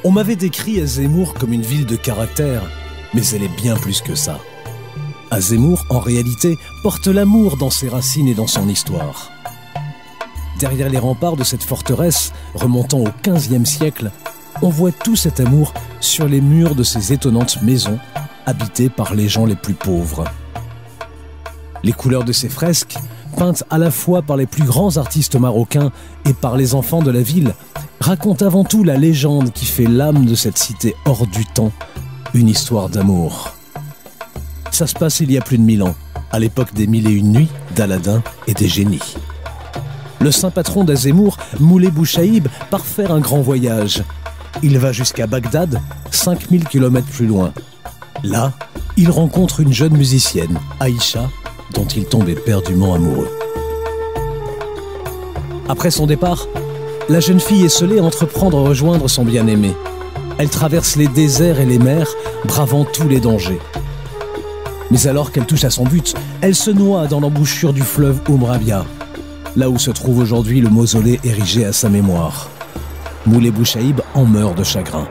On m'avait décrit Azemmour comme une ville de caractère, mais elle est bien plus que ça. Azemmour, en réalité, porte l'amour dans ses racines et dans son histoire. Derrière les remparts de cette forteresse, remontant au XVe siècle, on voit tout cet amour sur les murs de ces étonnantes maisons, habitées par les gens les plus pauvres. Les couleurs de ces fresques, peintes à la fois par les plus grands artistes marocains et par les enfants de la ville, racontent avant tout la légende qui fait l'âme de cette cité hors du temps, une histoire d'amour. Ça se passe il y a plus de 1000 ans, à l'époque des 1001 nuits d'Aladin et des génies. Le saint patron d'Azemmour, Moulay Bouchaïb, part faire un grand voyage. Il va jusqu'à Bagdad, 5000 km plus loin. Là, il rencontre une jeune musicienne, Aïcha, dont il tombe éperdument amoureux. Après son départ, la jeune fille esselée entreprend de rejoindre son bien-aimé. Elle traverse les déserts et les mers, bravant tous les dangers. Mais alors qu'elle touche à son but, elle se noie dans l'embouchure du fleuve Oumrabia, là où se trouve aujourd'hui le mausolée érigé à sa mémoire. Moulay Bouchaïb en meurt de chagrin.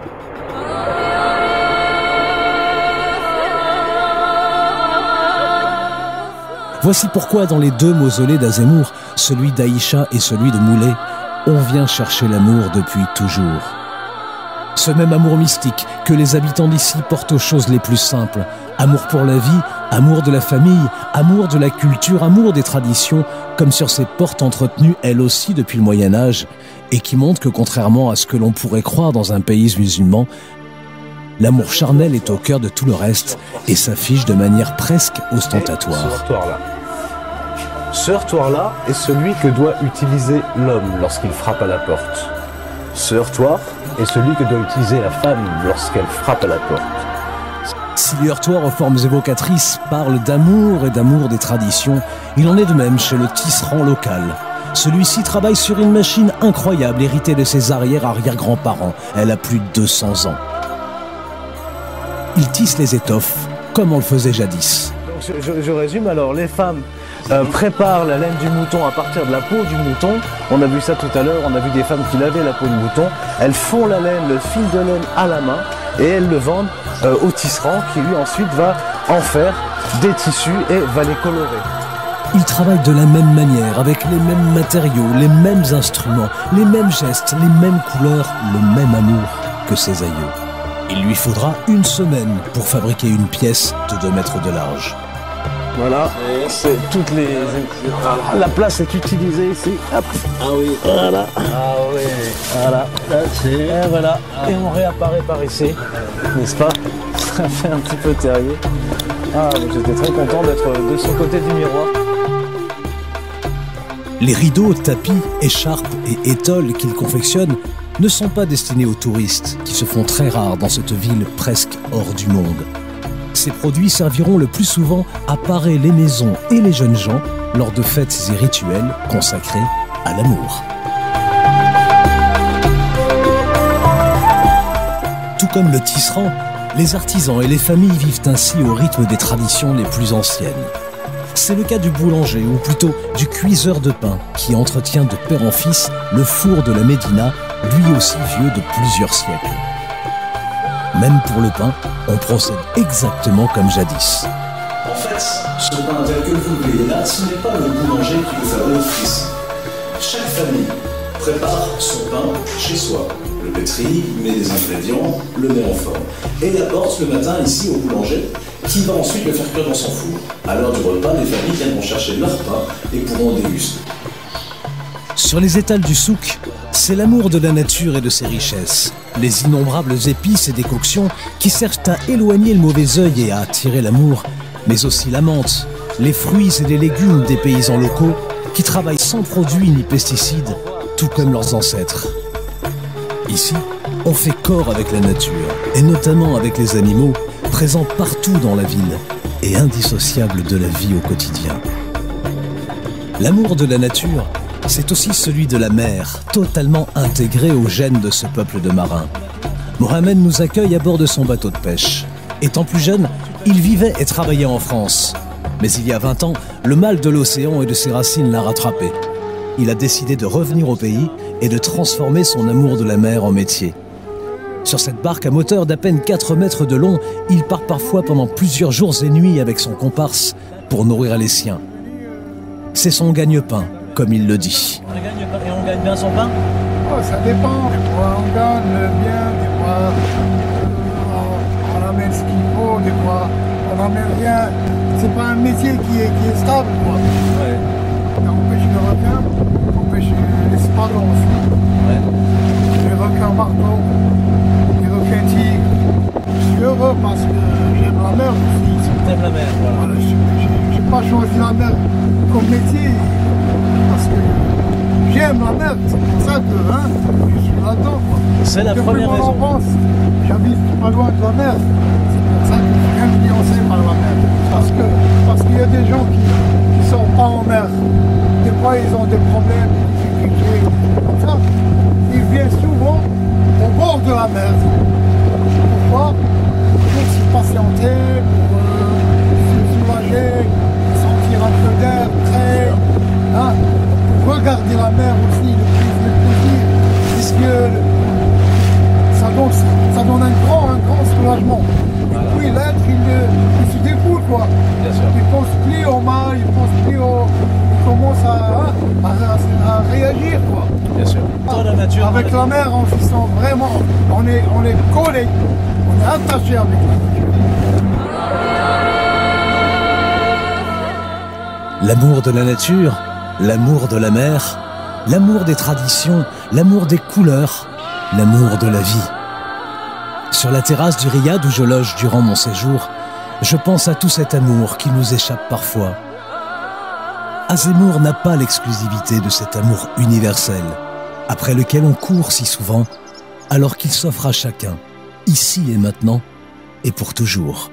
Voici pourquoi dans les deux mausolées d'Azemmour, celui d'Aïcha et celui de Moulay, on vient chercher l'amour depuis toujours. Ce même amour mystique que les habitants d'ici portent aux choses les plus simples. Amour pour la vie, amour de la famille, amour de la culture, amour des traditions, comme sur ces portes entretenues elles aussi depuis le Moyen-Âge, et qui montrent que contrairement à ce que l'on pourrait croire dans un pays musulman, l'amour charnel est au cœur de tout le reste et s'affiche de manière presque ostentatoire. Ce heurtoir-là est celui que doit utiliser l'homme lorsqu'il frappe à la porte. Ce heurtoir est celui que doit utiliser la femme lorsqu'elle frappe à la porte. Si le heurtoir aux formes évocatrices parle d'amour et d'amour des traditions, il en est de même chez le tisserand local. Celui-ci travaille sur une machine incroyable héritée de ses arrière-arrière-grands-parents. Elle a plus de 200 ans. Il tisse les étoffes, comme on le faisait jadis. Donc je résume alors, les femmes préparent la laine du mouton à partir de la peau du mouton. On a vu ça tout à l'heure, on a vu des femmes qui lavaient la peau du mouton. Elles font la laine, le fil de laine à la main et elles le vendent au tisserand qui lui ensuite va en faire des tissus et va les colorer. Ils travaillent de la même manière, avec les mêmes matériaux, les mêmes instruments, les mêmes gestes, les mêmes couleurs, le même amour que ses aïeux. Il lui faudra 1 semaine pour fabriquer une pièce de 2 mètres de large. Voilà, c'est toutes les... La place est utilisée ici. Hop. Ah oui. Voilà. Ah oui. Voilà. Là, c'est... Et voilà. Et on réapparaît par ici, n'est-ce pas? Ça fait un petit peu terrier. Ah, j'étais très content d'être de ce côté du miroir. Les rideaux, tapis, écharpes et étoles qu'il confectionne ne sont pas destinés aux touristes, qui se font très rares dans cette ville presque hors du monde. Ces produits serviront le plus souvent à parer les maisons et les jeunes gens lors de fêtes et rituels consacrés à l'amour. Tout comme le tisserand, les artisans et les familles vivent ainsi au rythme des traditions les plus anciennes. C'est le cas du boulanger, ou plutôt du cuiseur de pain, qui entretient de père en fils le four de la Médina, lui aussi vieux de plusieurs siècles. Même pour le pain, on procède exactement comme jadis. En fait, ce pain tel que vous le voyez là, ce n'est pas le boulanger qui le fabrique ici. Chaque famille prépare son pain chez soi. Le pétrit, met des ingrédients, le met en forme. Et l'apporte le matin ici au boulanger, qui va ensuite le faire cuire dans son four. À l'heure du repas, les familles viendront chercher leur pain et pourront déguster. Sur les étals du souk, c'est l'amour de la nature et de ses richesses, les innombrables épices et décoctions qui servent à éloigner le mauvais œil et à attirer l'amour, mais aussi la menthe, les fruits et les légumes des paysans locaux qui travaillent sans produits ni pesticides, tout comme leurs ancêtres. Ici, on fait corps avec la nature, et notamment avec les animaux, présents partout dans la ville et indissociables de la vie au quotidien. L'amour de la nature, c'est aussi celui de la mer, totalement intégré aux gènes de ce peuple de marins. Mohamed nous accueille à bord de son bateau de pêche. Étant plus jeune, il vivait et travaillait en France. Mais il y a 20 ans, le mal de l'océan et de ses racines l'a rattrapé. Il a décidé de revenir au pays et de transformer son amour de la mer en métier. Sur cette barque à moteur d'à peine 4 mètres de long, il part parfois pendant plusieurs jours et nuits avec son comparse pour nourrir les siens. C'est son gagne-pain, comme il le dit. On gagne bien son pain? Oh, ça dépend. Des fois on gagne bien, des fois on amène ce qu'il faut, des fois on n'amène rien. C'est pas un métier qui est stable, quoi. Ouais. On pêche le requin, on pêche l'espadon aussi. Ouais. Les requins marteaux, les requins tigres. Je suis heureux parce que j'aime la mer aussi. T'aimes la mer, voilà. Voilà, j'ai pas choisi la mer comme métier parce que j'aime la mer. C'est pour ça que je suis là-dedans. C'est la première raison. Depuis mon enfance, j'habite pas loin de la mer. C'est pour ça que je suis influencé par la mer. Parce qu'il y a des gens qui sont pas en mer. Des fois, ils ont des problèmes, des difficultés, comme ça. Ils viennent souvent au bord de la mer. Pourquoi? Pour se patienter, pour se soulager, sentir un peu d'air frais, pour regarder la mer aussi, le plaisir, puisque ça donne un grand soulagement. Voilà. Et puis l'être, il se défoule, quoi. Bien sûr. Il pense plus au mal, il pense plus au... Il commence à réagir, quoi. Bien sûr. Dans la nature. Avec la mer, on se sent vraiment... On est collé, on est attaché avec la nature. L'amour de la nature, l'amour de la mer, l'amour des traditions, l'amour des couleurs, l'amour de la vie. Sur la terrasse du Riad où je loge durant mon séjour, je pense à tout cet amour qui nous échappe parfois. Azemmour n'a pas l'exclusivité de cet amour universel, après lequel on court si souvent, alors qu'il s'offre à chacun, ici et maintenant, et pour toujours.